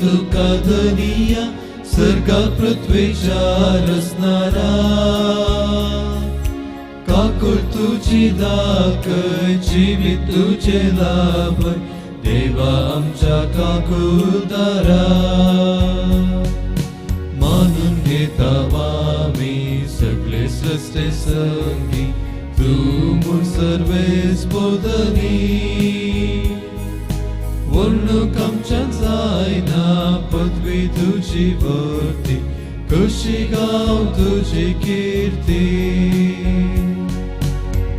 तुका धनिया सर्गा पृथ्वीच्या रचणारा काकुळ तुझी दाखय जीवित तुझे लाभ देवा आमच्या काकुळदारा मानून घेता आम्ही सगळे सृष्टे संगी तू मूळ सर्वेस बोधनी वर्णूक आमच्या जायना पदवी तुझी वर्ती कशी गाव तुझी कीर्ती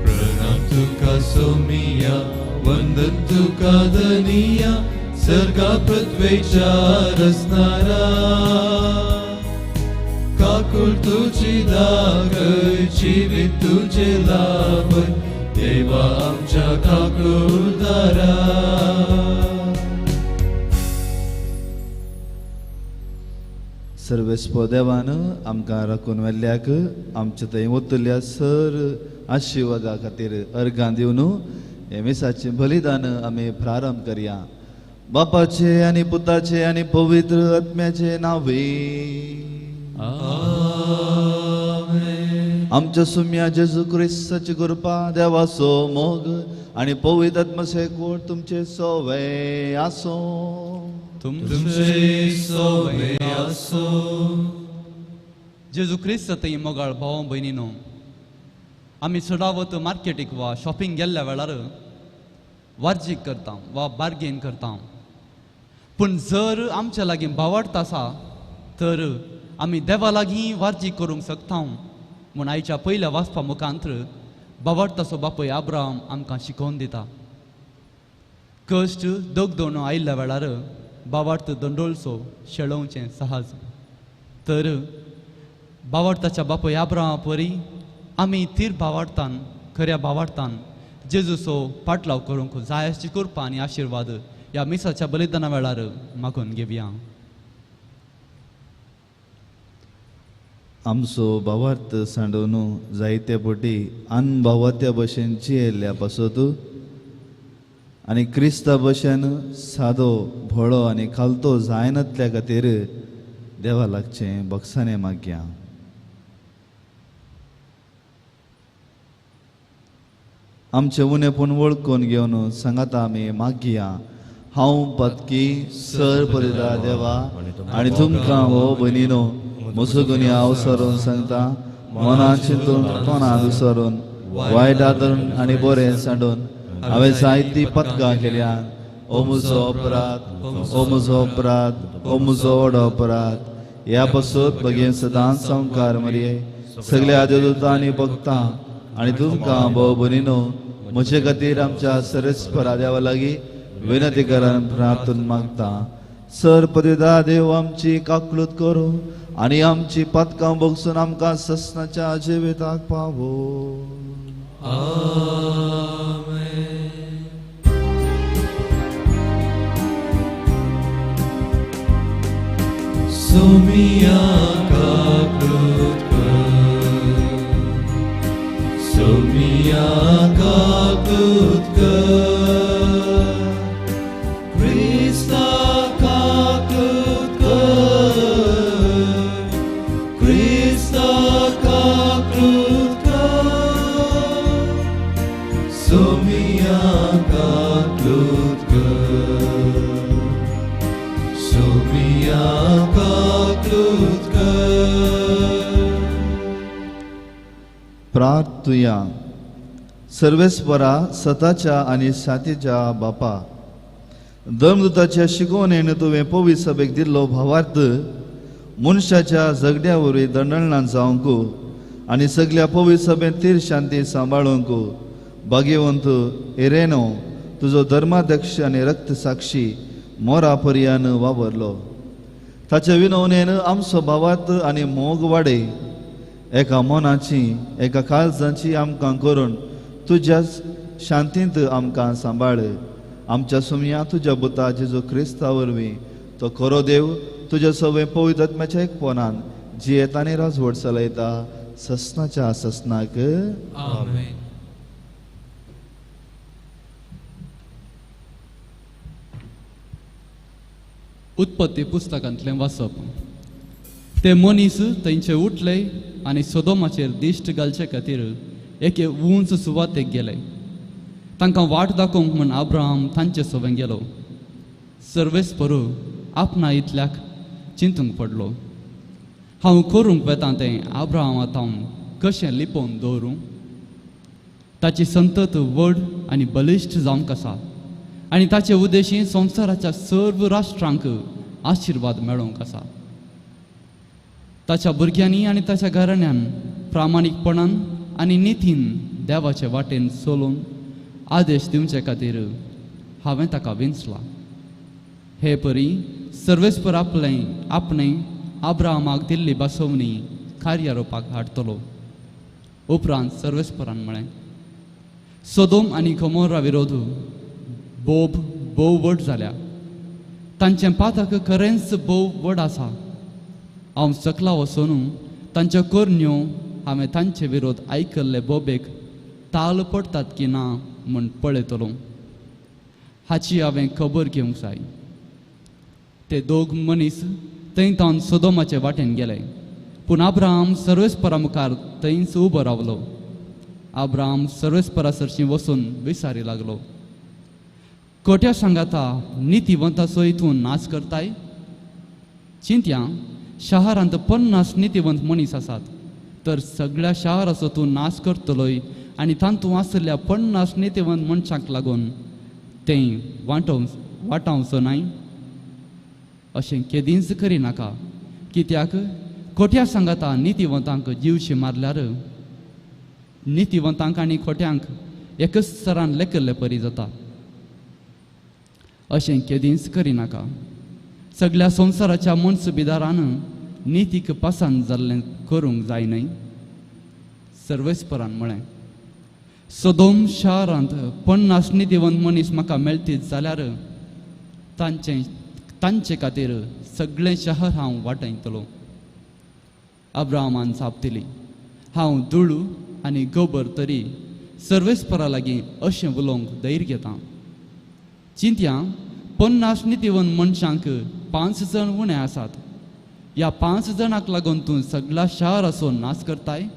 प्रणाम तुका सोमिया वंदन तुका धनिया सर्गा पृथ्वीच्या रचणारा काकुळ तुझी दाखय जीवित तुझे लाभ देवा आमच्या काकुळदारा सर्वेस्पो देवान आमकां राखून व्हेल्ल्याक आमचे थंय वतल्या सर आशिर्वादा खातीर अर्गां दिवन हे मिसाचें बलिदान आमी प्रारंभ करया बापाचे आनी पुताचे आनी पवित्र आत्म्याचे नांवे आमच्या सुम्या जेजू क्रिस्ताची कृपा देवाचो मोग आनी पवित्र आत्म्याचे कोण तुमचे सोवे आसो तुमचे सोवे आसो जेजू क्रिस्त थंय मोगाळ भाव भयणीनो आमी चडावत मार्केटीक वा शॉपिंग गेल्ल्या वेळार वार्जीक करता वा बार्गेन करता पूण जर आमच्या लागीं भावार्थ आसा तर आमी देवा लागीं वार्जीक करूंक शकता म्हूण आयच्या पयल्या वाचपा मुखांतर भावार्थाचो बापूय आब्राम आमकां शिकोवन दिता कश्ट दोगदोण आयिल्ल्या वेळार भावार्थ दंडोळसो शेळोवचें सहज तर भावार्थाच्या बापूय आब्रामा परी आमी तीर भावार्थान खऱ्या भावार्थान जेजूचो पाटलाव करूंक जाय अशी कृपा आनी आशिर्वाद ह्या मिसाच्या बलिदाना वेळार मागून घेवया आमचो भावार्थ सांडून जायते पटी अनभावात्या भशेन जियेल्ल्या पासत आनी क्रिस्ता भशेन सादो भोळो आनी खालतो जायनातल्या खातीर देवा लागचें बक्षाने मागया आमचे उणेपण वळखून घेवन सांगाता आमी मागया हांव पत्की सर परिदा देवा आनी तुमकां हो भयणीनो म्हजो गुन्यांव हांव सरून सांगता मनान चिंतून तोंडान विसरून वायट आदरून आनी बरें सांडून हांवें जायतीं पथकां केल्यान ओ म्हजो अपराध ओ म्हजो अपराध ओ म्हजो व्हडो अपराध ह्या पासून बगेन सदांच संवकार मरये सगळ्या देवदूतांनी भक्तां आनी तुमकां भोव भयणीनो म्हजे खातीर आमच्या सर्वेस्परा देवा लागीं विनंती करान प्रार्थना मागता सर पदिदा देव आमची काकलूत करूं आनी आमची पथकां बगसून आमकां ससनाच्या जिविताक पावो सोमिया काकलूत कर सोमिया काकलूत कर क्रिस्ता काकलूत कर क्रिस्ता काकलूत कर सोमिया काकलूत कर सोमिया काकलूत कर प्रार्थुया सर्वेस्परा सताच्या आनी सातीच्या बापा धर्मदूताच्या शिकवणेन तुवें पवित्र सभेक दिल्लो भावार्थ मनशाच्या जगड्या वरवीं दंडळणां जावंक आनी सगळ्या पवित्र सभेन तीर शांती सांबाळूंक भाग्यवंत इरेनो तुजो धर्माध्यक्ष आनी रक्त साक्षी मोरा पर्यान वावरलो ताचे विनवणेन आमचो भावार्थ आनी मोग वाडय एका मनाची एका काळजाची आमकां करून तुज्या शांतींत आमकां सांबाळ आमच्या सुमया तुज्या पुता जेजू क्रिस्ता वरवीं तो खरो देव तुज्या सवय पवित्र आत्म्याच्या एकपणान जियेत आनी राजवट चलयता ससनाच्या ससनाक आमेन. उत्पत्ती पुस्तकांतलें वाचप. ते मनीस थंयचे उठले आनी सोदोमाचेर दिश्ट घालचे खातीर एके उंच सुवातेक गेले. तांकां वाट दाखोवंक म्हूण अब्राहम तांचे सोबें गेलो. सर्वेस्परू आपणा इतल्याक चिंतूंक पडलो. हांव करूंक वेता तें अब्राहमांत हांव कशें लिपोवन दवरूं. ताची संतत व्हड आनी बलिश्ट जावंक आसा आनी ताचे उद्देशी संवसाराच्या सर्व राष्ट्रांक आशिर्वाद मेळोवंक आसा. ताच्या भुरग्यांनी आनी ताच्या घराण्यान प्रामाणीकपणान आनी नितीन देवाचे वाटेन चलोवन आदेश दिवचे खातीर हांवें ताका विंचला. हे परी सर्वेस्पर आपणें अब्राहमाक दिल्ली बसवणी कार्यारोपाक हाडटलो. उपरांत सर्वेस्परान म्हळें, सोदोम आनी गोमोरा विरोध भोव व्हड जाल्या. तांचें पातक खरेंच भोव व्हड आसा. हांव सकला वचून तांच्यो करण्यो हांवें तांचे विरोध आयकल्ले बोबेक ताल पडटात की ना म्हूण पळयतलो. हाची हांवें खबर घेवंक जाय. ते दोग मनीस थंय तावन सोदोमाचे वाटेन गेले. पूण अब्राहम सर्वेस्परा मुखार थंयच उबो रावलो. अब्राहम सर्वेस्परा सरशी वचून विचारी लागलो, खोट्या सांगाता नितीवंताचो हितून नाच करताय? चिंत्या, शारांत 50 नितीवंत मनीस आसात, तर सगळ्या शाराचो तूं नाच करतलोय आनी तांतूं आसलेल्या 50 नितीवंत मनशांक लागून तें वाटावचो नाय? अशें केदींच करिनाका. कित्याक खोट्या सांगाता नितीवंतांक जीवशी मारल्यार नितीवंतांक आनी खोट्यांक एकच सरान लेखल्ले परी जाता. अशें केदींच करिनाका. सगळ्या संवसाराच्या मनसुबेदारान नितीक पासान जाल्लें करूंक जाय न्हय. सर्वेस्परान म्हळें, सोदोम शारांत 50 नितीवंत मनीस म्हाका मेळटीत जाल्यार तांचे खातीर सगळें शहर हांव वाटयतलो. अब्राहमान जाप दिली, हांव धूळ आनी गोबर तरी सर्वेस्परा लागीं अशें उलोवंक धैर्य घेता. चिंत्या, 50 नितीवंत मनशांक 5 जण उणे आसात. ह्या 5 जाणांक लागून तूं सगळा शाराचो नाश करताय?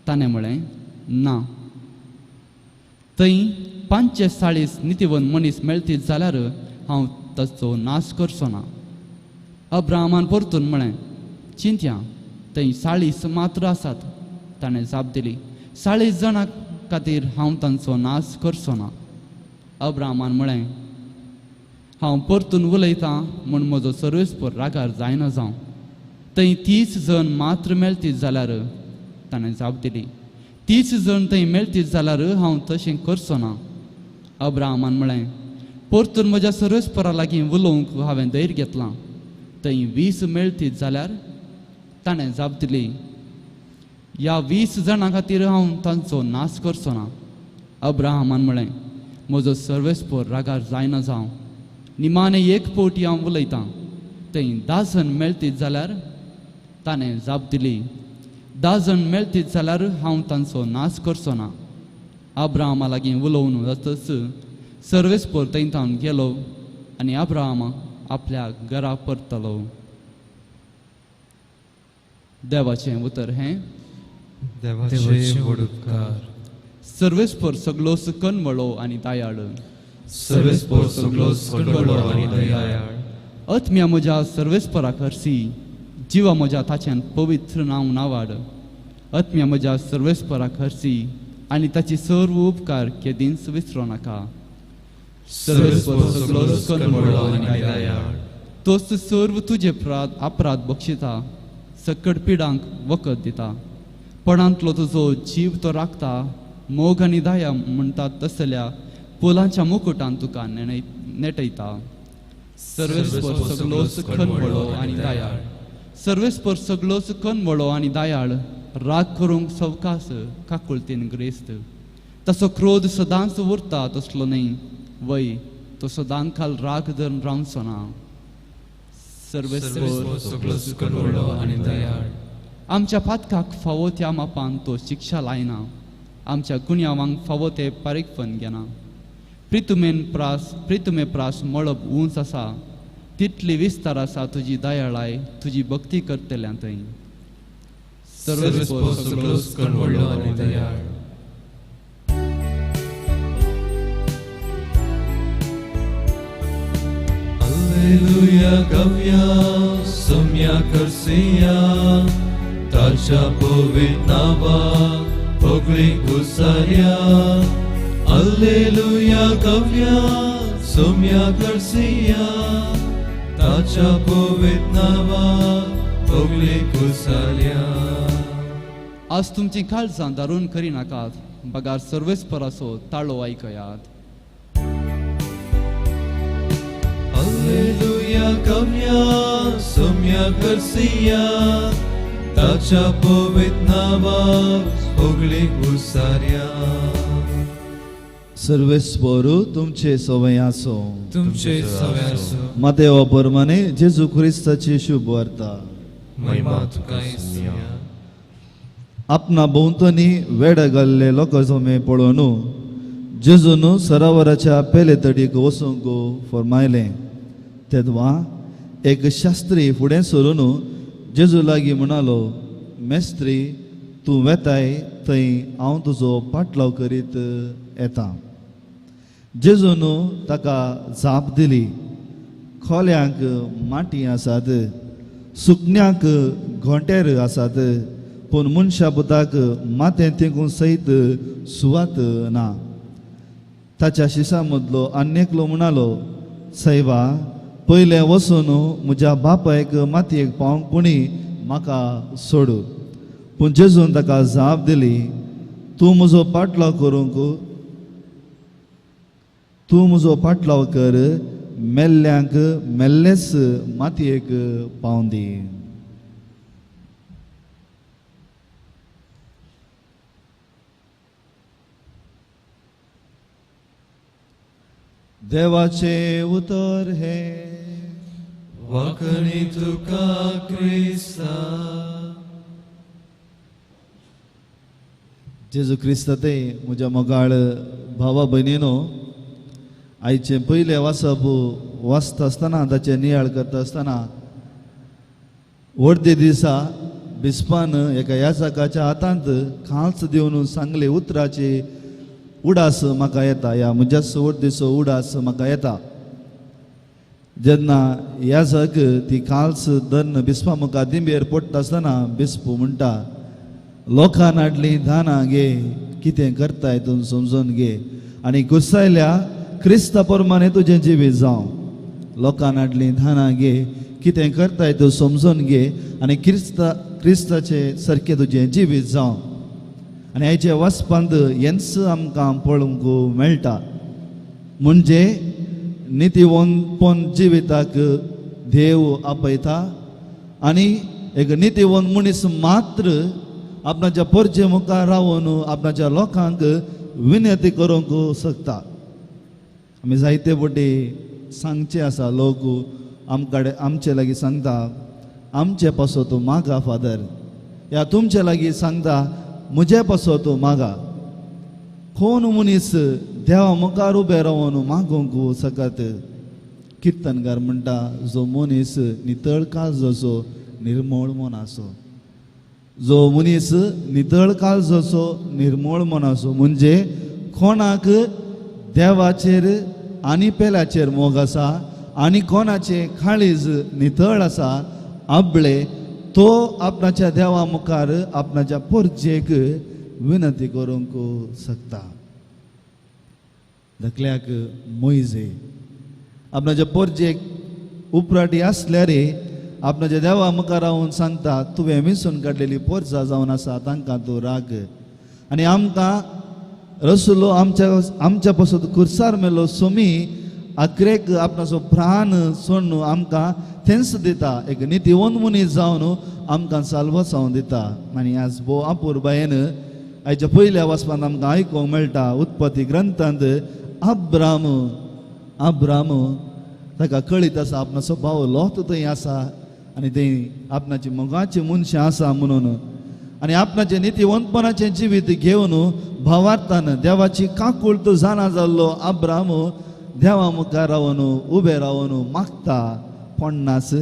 ताणें म्हळें, ना. थंय 45 नितीवंत मनीस मेळटीत जाल्यार हांव ताचो नाश करचो ना. अब्राहमान परतून म्हळें, चिंत्या, थंय 40 मात्र आसात. ताणें जाप दिली, 40 जाणां खातीर हांव तांचो नाश करचो ना. अब्राहमान म्हळें, हांव परतून उलयतां म्हूण म्हजो सर्वेस्पर रागार जायना जावं. थंय 30 जण मात्र मेळटीत जाल्यार ताणें जाप दिली, 30 जण थंय मेळटीत जाल्यार हांव तशें करचो ना. अब्राहमान म्हळें, परतून म्हज्या सर्वेस्परा लागीं उलोवंक हांवें धैर्य घेतलां. थंय 20 मेळटीत जाल्यार ताणें जाप दिली, ह्या 20 जाणां खातीर हांव तांचो नाश करचो ना. अब्राहमान म्हळें, म्हजो सर्वेस्पर रागार जायना जावं. निमाणें एक फावटी हांव उलयतां. थंय 10 जण मेळटीत जाल्यार ताणें जाप दिली, 10 जण मेळटीत जाल्यार हांव तांचो नाश करचो ना. अब्राहमा लागीं उलोवन वचच सर्वेस्पर थंय थावन गेलो आनी अब्राहम आपल्या घरा परतलो. देवाचें उतर हें, देवाचे व्हड उपकार. सर्वेस्पर सगळो कनमळो आनी दयाळ. सर्वेस्पर सगळो कनमळो आनी दयाळ. आत्म्या म्हज्या सर्वेस्पराक हरसी, जिवा म्हज्या ताचें पवित्र नांव नावाड. आत्म्या म्हज्या सर्वेस्पराक हरसी आनी ताची सर्व उपकार केदींच विसरो नाका. सर्वेस्पर सगळो कनमळो आनी दयाळ. तोच सर्व तुजे अपराध बक्षिता, सकट पिडांक वखद दिता. पणांतलो तुजो जीव तो राखता. मोग आनी दया म्हणटात तसल्या फुलांच्या मुकुटान तुका नेटयता. सर्वेस्पर सगळोच कनमळो आनी दयाळ. सर्वेस्पर सगळोच कनमळो आनी दयाळ. राग करूंक सवकास, काकुळतीन ग्रेस्त. तसो क्रोध सदांच उरता तसलो न्हय, वय तो सदांकाल राग धरून रावचो ना. सर्वेस्पर सगळोच कनमळो आनी दयाळ. आमच्या पातकाक फावो त्या मापान तो शिक्षा लायना. आमच्या गुन्यांवांक फावो ते पारीकपण घेना. प्रितुमे प्रास मळप उंच आसा, तितली विस्तार आसा तुजी दयाळाय तुजी भक्ती करतल्या थंय. सर्वस्व सगळो कण व्हडलो आनी दयाळ. Alleluia gavia, somia करसिया, ताच्या पवित्र नावा पगळी घुसाऱ्या. Alleluia gavia, somia करसिया, ताच्या पवित्र नावा पगळी घुसाऱ्या. आज तुमची काळजां दारून करी नाकात, बगार सर्वेस्पराचो ताळो आयकयात. Alleluia gavia, somia करसिया, ताच्या पवित्र नावा पगळी घुसाऱ्या. सर्वेस्परू तुमचे सवय आसो. तुमचे सवे आसो. मातेवा परमाने जेजू ख्रिस्ताची शुभ वार्ता. महिमा तुका येसुया. आपणा भोंवतणी वेड घाल्ले लोक जमे पळोवन जेजून सरोवराच्या पेले तडीक वचूंक फरमायलें. तेदवा एक शास्त्री फुडें सरून जेजू लागीं म्हणालो, मेस्त्री तूं वेताय थंय हांव तुजो पाटलाव करीत येता. जेजून ताका जाप दिली. खोल्यांक माटी आसात, सुकण्यांक घोंटेर आसात, पूण मनशा पुताक मातें तिगून सयत सुवात ना. ताच्या शिसा मदलो आनी एकलो म्हणालो, सैवा पयलें वचून म्हज्या बापायक मातयेक पावंक पुणी म्हाका सोड. पूण जेजून ताका जाप दिली, तूं म्हजो पाटलाव कर, मेल्ल्यांक मेल्लेच मातयेक पावून दी. देवाचे उतर हे वाकणी तुका क्रिस्ता. जेजू क्रिस्त ते म्हज्या मोगाळ भावा भयणीनो, आयचे पयले वाचप वाचता आसतना ताचे नियाळ करता आसतना वर्दे दिसा बिस्पान एका याचकाच्या हातांत खांच दिवन सांगले उतराचे उडास म्हाका येता, या म्हज्या वर्देचो उडास म्हाका येता. जेन्ना याचक ती काल्स धरन बिस्पा मुखार दिंबेर पडटा आसतना बिस्पू म्हणटा, लोकां नाडली धानां घे, कितें करताय तूं समजून घे आनी गुस्सायल्या क्रिस्ता प्रमाणे तुजें जिवीत जावं. लोकां नाडली धानां घे, कितें करताय तूं समजून घे आनी क्रिस्ताचे सारकें तुजें जिवीत जावं. आनी हेचे वाचपांत हेंच आमकां पळोवंक मेळटा. म्हणजे नितीवंतपण जिविताक देव आपयता आनी एक नितीवंत मनीस मात्र आपणाच्या परचे मुखार रावन आपणाच्या लोकांक विनंती करूंक शकता. आमी जायते फावटी सांगचे आसा, लोक आमचे लागीं सांगता, आमचे पासो तूं मागा फादर, या तुमचे लागीं सांगता, म्हजे पासो तूं मागा. कोण मनीस देवा मुखार उबे रावन मागूंक सकत. किर्तनकार म्हणटा, जो मनीस नितळ काळजाचो निर्मळ मन आसो. जो मनीस नितळ काळजाचो निर्मळ मन आसो म्हणजे कोणाक देवाचेर आनी पेल्याचेर मोग आसा आनी कोणाचे काळीज नितळ आसा आबळे, तो आपणाच्या देवा मुखार आपणाच्या परजेक विनंती करूंक शकता. धकल्याक मोइजे आपणाच्या परजेक उपराटी आसल्यार आपणाच्या देवा मुखार रावन सांगता, तुवें मिसून काडलेली पोरसां जावन आसा तांकां तूं राग. आनी आमकां रसुलो आमच्या पासून कुर्सार मेलो सोमी अकरेक आपणाचो प्राण सोडून आमकां थेंस दिता. एक नितीवंत मनीस जावन आमकां साल्वासांव दिता. आनी आज भोव अपुर्बायेन आयच्या पयल्या वाचपांत आमकां आयकूंक मेळटा, उत्पत्ती ग्रंथांत अब्राम ताका कळीत आसा आपणाचो भाव लोत थंय आसा आनी थंय आपणाची मोगाची मनशां आसा म्हणून. आनी आपणाचे नितीवंतपणाचें जिवीत घेवन भावार्थान देवाची काकूळट जाणा जाल्लो अब्राम देवा मुखार रावन उबे रावन मागता, 50,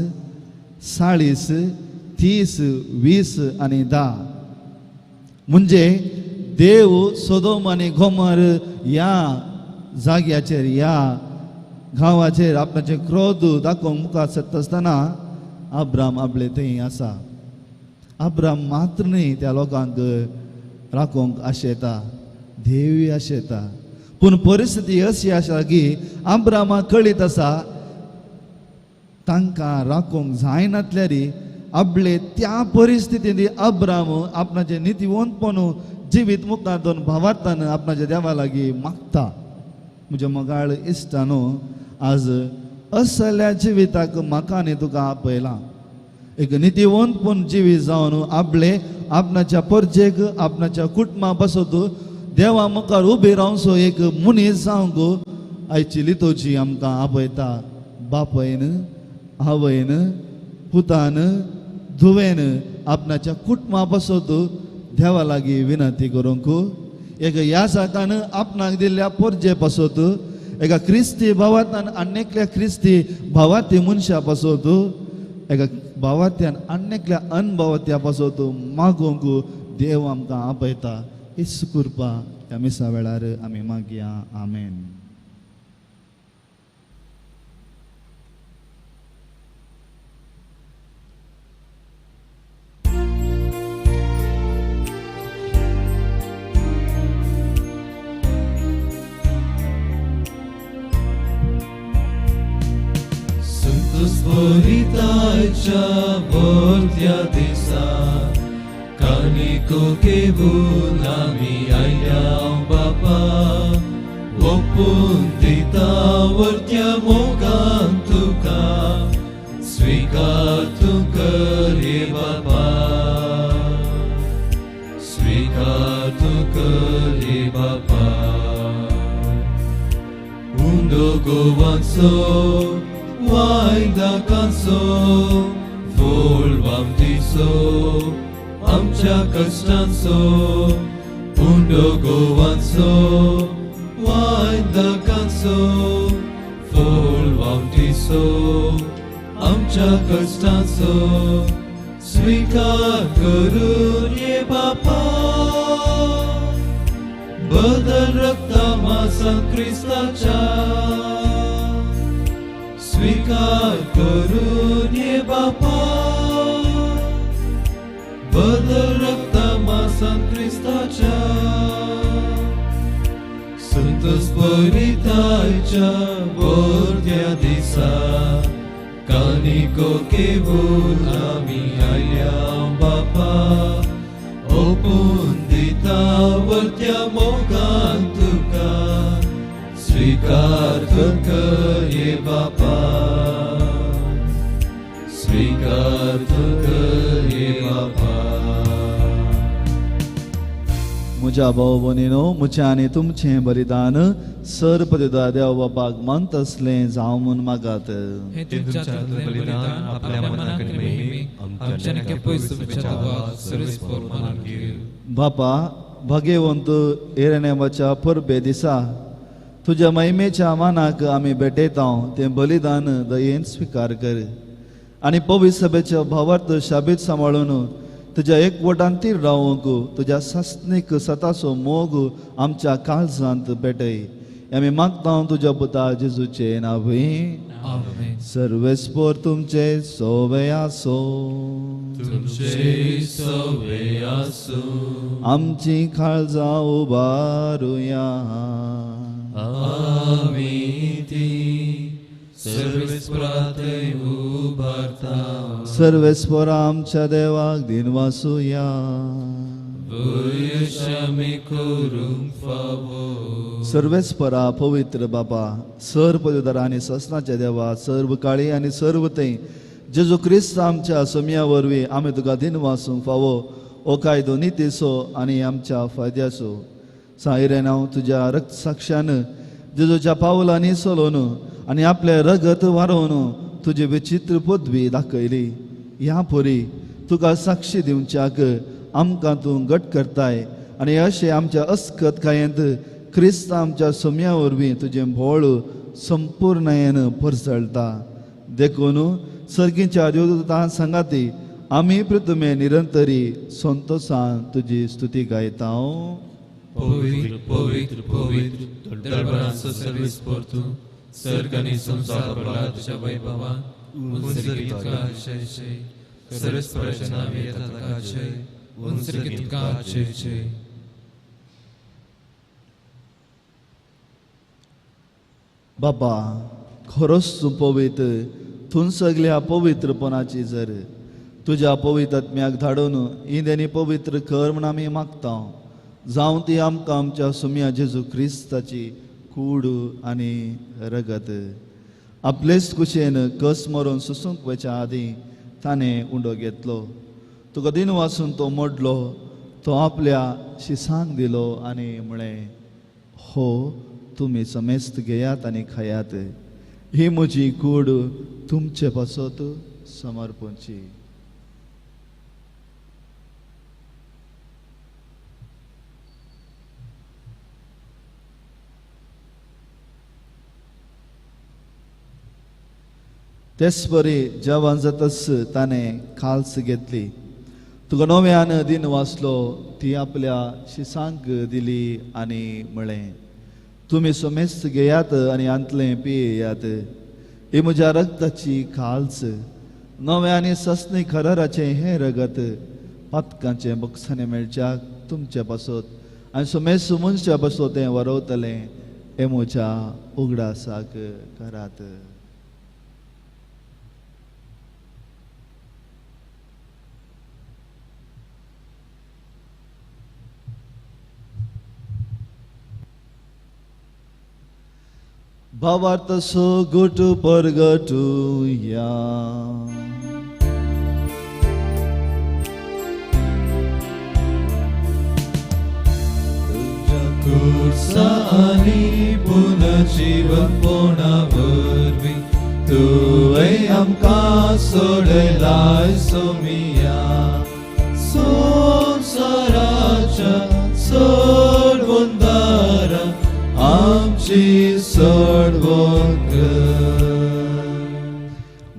40, 30, 20 आणि 10. म्हणजे देव सोदोम आणि गोमोर या जाग्याचेर या गांवाचेर आपणाचे क्रोध दाखोवंक मुखार सरता आसतना अब्राम आपले थंय आसा. अब्राम मात्र न्ही त्या लोकांक राखोवंक आशेता, देवूय आशेता. पूण परिस्थिती अशी आसा की अब्रामाक कळीत आसा तांकां राखोवंक जायनातल्यार आपले त्या परिस्थितींत अब्राम आपणाचे नितीवंतपण जिवीत मुखार दोन भावार्थान आपणाच्या देवा लागीं मागता. म्हजे मोगाळ इश्टानो, आज असल्या जिविताक म्हाका आनी तुका आपयलां. एक नितीवंतपण जिवीत जावन आपणाच्या परजेक आपणाच्या कुटुंबा पासत देवा मुखार उबे रावसो एक मनीस जावंक आयची लितोची आमकां आपयता. बापयन, आवयन, पुतान, धुवेन आपणाच्या कुटुंबा पासत देवा लागीं विनंती करूंक, एक ह्या जागान आपणाक दिल्ल्या परजे पासत एका क्रिस्ती भावार्थान आनेकल्या क्रिस्ती भावार्थी मनशा पासत एका भावार्थ्यान आनेकल्या अनभावार्थ्या पासत मागोवंक देव आमकां आपयता. हिच कृपा ह्या मिसा वेळार आमी मागया. आमेन. Sporitajcia voltia disa, canico che volami aiam papa, opundita vortiamo cantuca, svicartu cari papa, svicartu cari papa, undo govanso, Waida canso, volvam tiso, amcha kastanso, undo govanso. Waida canso, volvam tiso, amcha kastanso, svikar karun ye Bapa, badal rakta masan Kristacha. स्वीकार करून ये बापा, बदल रक्ता मासान ख्रिस्ताच्या. संत स्पिरिताच्या बोरत्या दिसा, कानिको केवून आमी आयल्या बापा, ओपून दिता वरत्या मोगान तुका. स्वीकार कर ये बापा, स्वीकार कर ये बापा. म्हज्या भाव भयणीनो, म्हजें आनी तुमचें बलिदान सर्पदिदा देव बापाक मानत असलें जावं म्हूण मागात. हे तुमच्यातलें बलिदान आपल्या मनाक नेहमी आमच्या नखे पयस तुमच्या देवा सर्वेस्पर मनाक घे. बापा, भाग्यवंत एरेनेमाच्या परबे दिसा तुझ्या महिमेच्या मानाक आमी भेटयता ते बलिदान दयेन स्वीकार कर आणि पवित्र सभेच्या भावार्थ शाबीत सांबाळून तुझ्या एकवटांतीर रावूंक तुझ्या सासनीक सताचो मोग आमच्या काळजांत भेटय. आमी मागता तुझ्या पुता जेजूचे नांवी. सर्वेस्पर तुमचे सोवे आसो, तुमचे सोवे आसो. आमची काळजां उबारुया. आमी ती सर्वेस्परांतय उबारता. सर्वेस्पर आमच्या देवाक दिन वासुया. वयशामी करूंक फावो. सर्वेस्परा पवित्र बापा, सर्व पदवीधर आनी ससनाच्या देवा, सर्व काळी आनी सर्व थंय जेजू क्रिस्त आमच्या सोम्या वरवीं आमी तुका दिन वासूंक फावो. ओ कायदो नितीसो आनी आमच्या फायद्याचो. सायरेन हांव तुज्या रक्त साक्षान जेजूच्या पावलांनी चलोवन आनी आपले रगत वारोवन तुजी विचित्र पदवी दाखयली. ह्या परी तुका साक्षी दिवच्याक आमकां तूं घट करताय आनी अशें आमच्या अस्खतकायेंत क्रिस्त आमच्या सोम्या वरवीं तुजें भोळ संपूर्णयेन परसळटा. देखून सर्गीच्या देवदूतां संगाती आमी तुमे निरंतरी संतोषान तुजी स्तुती गायता. Păvitru, păvitru, păvitru, dărbăranță servis portu, sărganii sunt zapălat și vaibhava, unsrigit ca cei, sărăs prăjna vieta ca cei, unsrigit ca cei. बाबा खरोच तूं पवित्र तूं सगळ्या पवित्रपणाची जर तुज्या पवित्र आत्म्याक धाडून इंदेनी पवित्र कर म्हण आमी मागता. जावं ती आमकां आमच्या सुम्या जेजू क्रिस्ताची कूड आनी रगत आपलेच कुशेन कस मरून सुसूंक वच्या आदीं ताणें उंडो घेतलो. तुका दिन वासून तो मोडलो, तो आपल्या शिसांक दिलो आनी म्हळें, हो तुमी समेस्त घेयात आनी खायात, ही म्हजी कूड तुमचे पासत समर्पणची. तेच बरी जेवण जातस ताणें खाल्स घेतली. तुका नव्यान दिन वाचलो, ती आपल्या शिसांक दिली आनी म्हळें, तुमी समेस्त घेयात आनी अंतलें पियेयात, ही म्हज्या रगताची खाल्स, नवें आनी सस्नी खराराचें हें रगत पातकांचें बक्षांनी मेळच्याक तुमचे पासत आनी समेस्त मनशा पासत तें वरवतलें, हें म्हज्या उगडासाक करात. भावार्थ सो गुटू परगटूया. Cursa ani पुनर्जीवन पोना वरवी तुवें आमकां सोडलाय सोमिया. संवसाराच्या सोडवून दारा आमची सोडवण कर.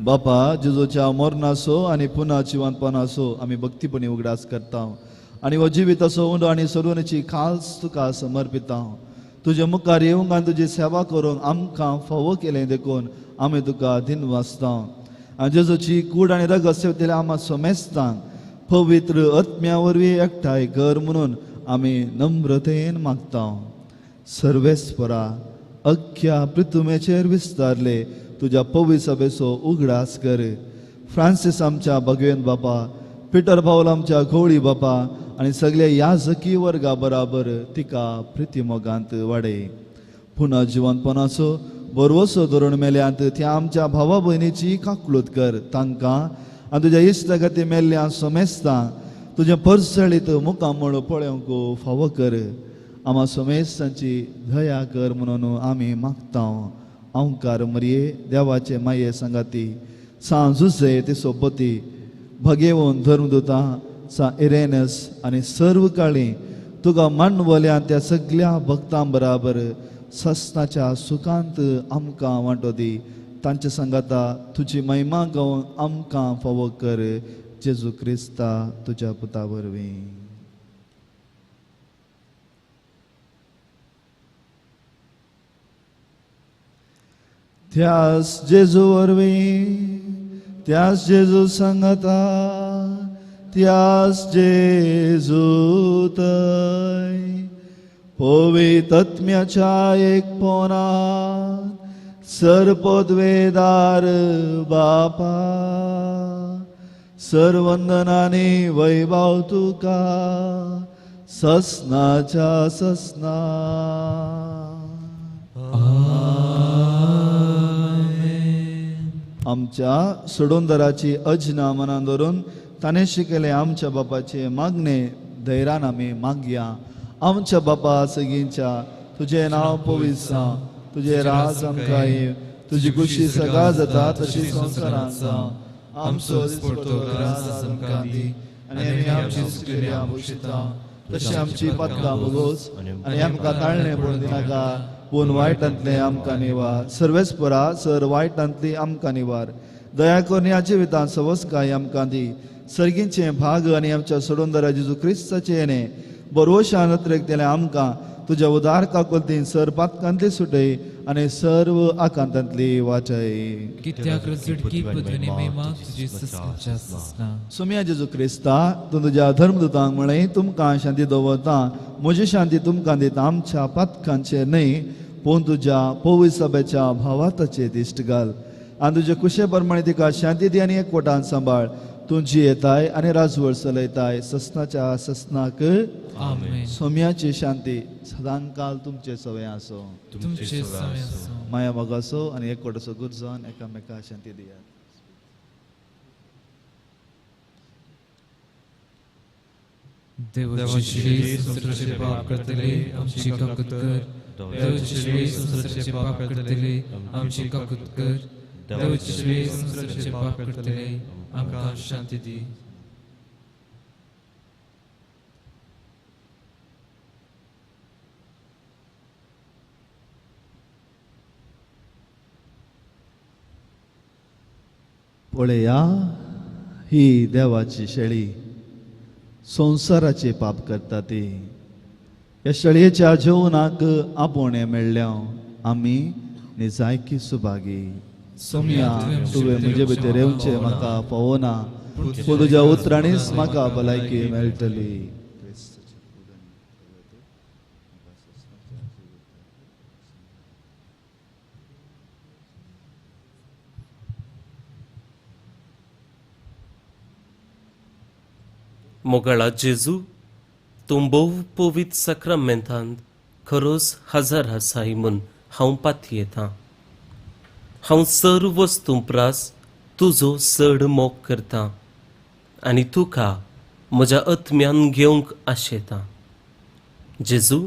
बापा जेजूच्या मरणाचो आनी पुन्हा जिवंतपणाचो आमी भक्तीपणी उगडास करता आनी हो जिविताचो उंडो आनी सोडवणेची खाल्स तुका समर्पिता. तुजे मुखार येवंक आनी तुजी सेवा करूंक आमकां फावो केलें देखून आमी तुका दिन वाचता. आनी जेजूची कूड आनी रगत सेवतले आम्हा समेस्तांक पवित्र आत्म्या वरवीं एकठांय कर म्हणून आमी नम्रतेन मागता. सर्वेस्परा अख्ख्या पृथ्वीचेर विस्तारले तुज्या पवित्र सभेचो उगडास कर. फ्रांसीस आमच्या भगवेन बापा, पिटर पावल आमच्या घोवळी बापा आनी सगळे याजकी वर्गा बराबर तिका प्रितीमोगांत वाडय. पुन्हा जिवंतपणाचो बरवसो धरून मेल्यांत त्या आमच्या भावा भयणीची काकूळट कर. तांकां आनी तुज्या इश्टगती मेल्ल्या समेस्तांक तुजें परसळीत मुखामळ पळोवंक फावो कर. आम्हा समेस्तांची दया कर म्हणून आमी मागता. ओंकार मरिये देवाचे माये संगाती, सा जुसे ते सोपती, भगेवून धर्मदूतां, सा इरेनस आनी सर्व काळी तुका मानवल्या त्या सगळ्या भक्तां बराबर सस्नाच्या सुखांत आमकां वांटो दी. तांच्या संगाता तुजी महिमा गावन आमकां फावो कर. जेजू क्रिस्ता तुज्या पुता वरवीं. त्यास जेजू वरवीं, त्यास जेजू संगता, त्यास जेजू थंय पवित्र आत्म्याच्या एकपणांत सर्वपदवेदार बापा, सर्ववंदनांनी वैभव तुका ससनाच्या ससना. आमच्या सोडोंदराची अजना मनान धरून ताणें शिकले आमच्या बापाचे मागणे धैर्यान आमी मागया. आमच्या बापा सगळींच्या तुजें नांव पवित्र, तुजें राज आमकां येव, तुजी खुशी सगळा जाता तशी संवसारांत जावं. आमचो दिसपडटो ग्रास आमकां दी आनी आमी आमची चुकिल्या भुक्षिता, तशी आमची पातकां भोगोस आनी आमकां ताळणे पडूं दिनाका, पूण वायटांतले आमकां निवार. सर्वेस्परा सर वायटांतली आमकां निवार. दया करून ह्या जिवितांत सवस्काय आमकां दी. सर्गीचे भाग आनी आमच्या सोडूनदारा जेजू क्रिस्ताचे येणे बरो शानत्रेक तेले आमकां तुज्या उदार काकुलतीन सर पातकांतली सुटय आनी सर्व आकांतांतली वाचय. कित्याक रचडकी पदनी महिमा तुजी ससकांच्या ससना. सुम्या जेजू क्रिस्ता तूं तुज्या धर्मदुतांक म्हळें तुमकां शांती दवरता, म्हजी शांती तुमकां दिता. आमच्या पातकांचेर न्हय पूण तुज्या पवित्र सभेच्या भावाताचेर दिश्ट घाल आनी तुजे कुशे प्रमाणे तिका शांती दी आनी एकवटान सांबाळ. तुमची येताय आनी राजवट चलयताय ससनाच्या ससनाक. आमेन. सोम्याची शांती सदांकाल तुमचे सवय आसो. तुमचे सवय आसूं. माया मोगासो आनी एकवटाचो गुरजोन एकामेकाक शांती दियात. देवाची श्री सुसरचे पाप करतले आमची काकूत कर. देवाची श्री सुसरचे पाप करतले आमची काकूत कर. देवाची श्री सुसरचे पाप करतले आमकां शांती दी. पळया ही देवाची शेळी संवसाराचे पाप करता ती. ह्या शेळयेच्या जेवणाक आपोणे मेळ्ळ्या आमी निजायकी सुभागी. सोम्या तुवें म्हजे भितर येवचें म्हाका फावना पूण तुज्या उतरांनीच म्हाका भलायकी मेळटली. मोगळा जेजू तूं भोव पवित्र सक्रामेंतांत खरोच हजर आसाय म्हूण हांव पाती येतां. हांव सर्व वस्तू प्रास तुजो चड मोग करतां आनी तुका म्हज्या आत्म्यान घेवंक आशेतां. जेजू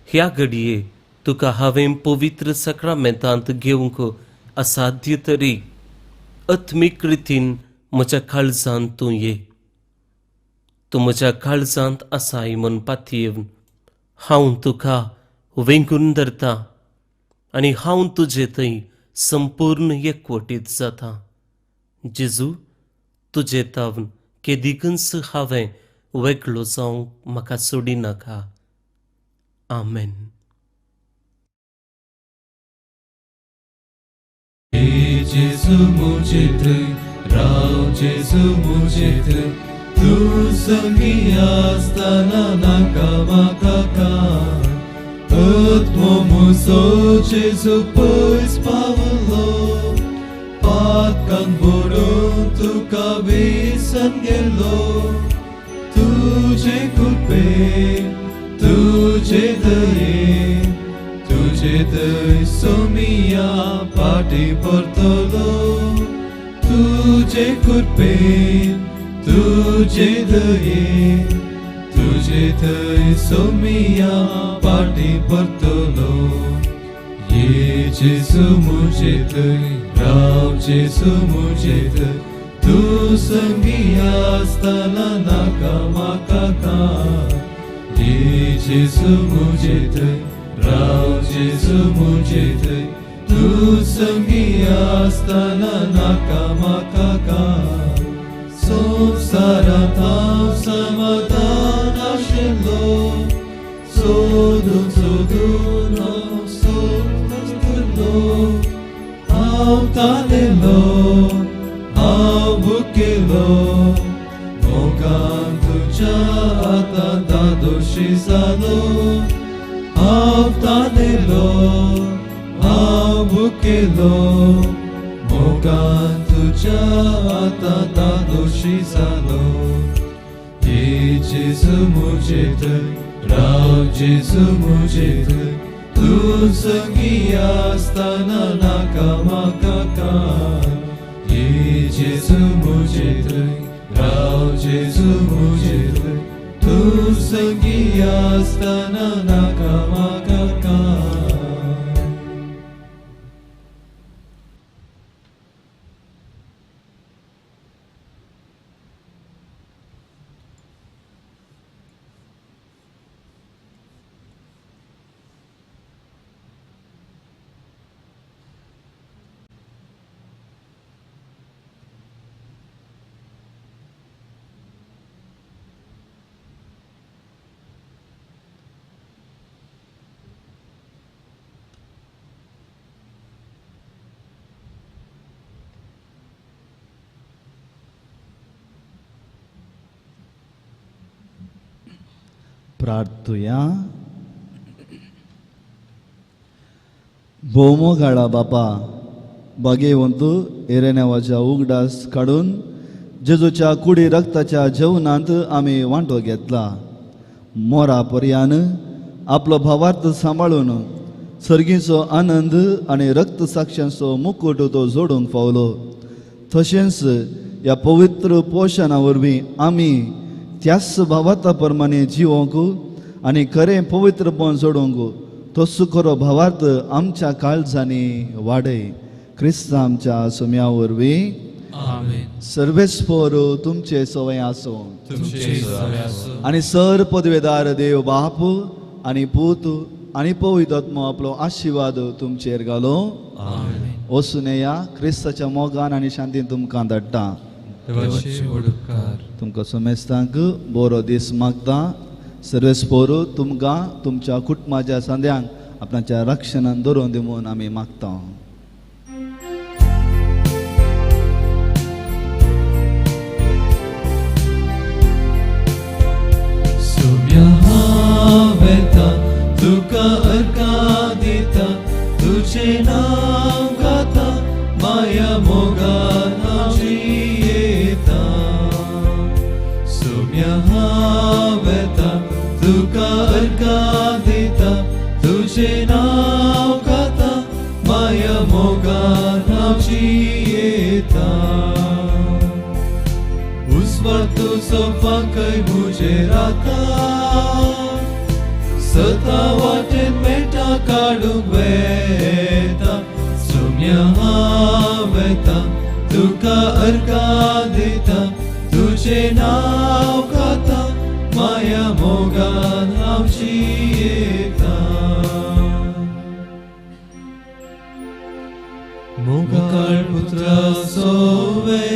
ह्या घडये तुका हांवें पवित्र सक्रामेंतांत घेवंक असाध्य तरी आत्मीक रितीन म्हज्या काळजांत तूं ये. तूं म्हज्या काळजांत आसाय म्हूण पातयेवन हांव तुका वेंगून धरतां आनी हांव तुजे थंय संपूर्ण एकवटीत जाता. जेजू तुजे तावन केदिकच हांवें वेगळो जावंक म्हाका सोडी नाका. आमेन. जेजू मुझे थंय राव. जेजू मुझे थंय तूं संगी आसतना नाका म्हाका कांय. आत्मो म्हजो जेजू पयस पावलो पातकांत भरून तुका विसरून गेलो. तुजे कृपेन तुजे दयेन तुजे दय सोमिया पाटी परतलो. तुजे कृपेन तुजे दयेन तुजे थंय सोमिया पाटी परतलो. ये जेजू मुझे थंय राव. जेजू मुझे थंय तूं संगी आसतना नाका म्हाका कांय. ये जेजू मुझे थंय राव. जेजू मुझे थंय तूं संगी आसतना नाका म्हाका कांय. संवसारांत हांव समाधान आशिल्लो सोदून सोदून हांव सोदलो. हांव तालेलो हांव भुकेलो मोगान तुज्या आतां दादोशी जालो. हांव तालेलो हांव भुकेलो मोगान तुज्या आतां दादोशी जालो. ये जेजू मुझे थंय राव. जेजू मुझे थंय तूं संगी आसतना नाका म्हाका कांय. ये जेजू मुझे थंय राव. जेजू मुझे थंय तूं संगी आसतना नाका म्हाका कांय. प्रार्थुया. भोवमोगाळा बापा भाग्यवंतू एरेनेवाच्या उगडास काढून जेजूच्या कुडी रक्ताच्या जेवणांत आमी वांटो घेतला. मोरा पर्यान आपलो भावार्थ सांबाळून सर्गीचो आनंद आनी रक्त साक्षांचो मुकुट तो जोडूंक पावलो. तशेंच ह्या पवित्र पोशना वरवीं आमी त्याच भावार्था प्रमाणे जिवोंक आनी खरें पवित्रपण जोडूंक तसो खरो भावार्थ आमच्या काळजांनी वाडय. क्रिस्त आमच्या सुम्या वरवीं आमेन. सर्वेस्पोर तुमचे सवय आसूं तुमचे सवय आसूं. आनी सर पदवेदार देव बाप आनी पूत आनी पवित्र आत्मो आपलो आशिर्वाद तुमचेर घालो. आमेन. वचून या क्रिस्ताच्या मोगान आनी शांतीन तुमकां धाडटा. देवाचे उपकार. तुमकां समेस्तांक बरो दीस मागता. सर्वेस्पोर तुमकां तुमच्या कुटुंबाच्या सांद्यांक आपणाच्या रक्षणान दवरून दिवून आमी मागता. वेता तुका अर्का दिता तुझे नाव गाता माया मोगान हांव येता. सोम्या वेता तुका अर्का दिता तुझे नाव गाता माया मोगान हांव येता. उस्वार तुजो पाकय मुझे राता सता वाटेन मेटा काडूंक वेता. सोम्या वेता तुका अर्का दिता तुझे नाव गाता माया मोगान हांव येता. मोगाळ पुत्रा सोवे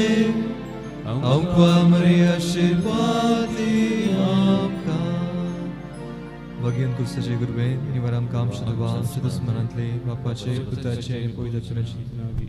आमकां मरे आशीर्वाद दी आमकां. भगवान कुस्ताचे गुरवेन आनी वर आमकां आमच्या देवा आमच्या दुस्मनांतले बापाचे पुताचे आनी पवित्राचे नांवी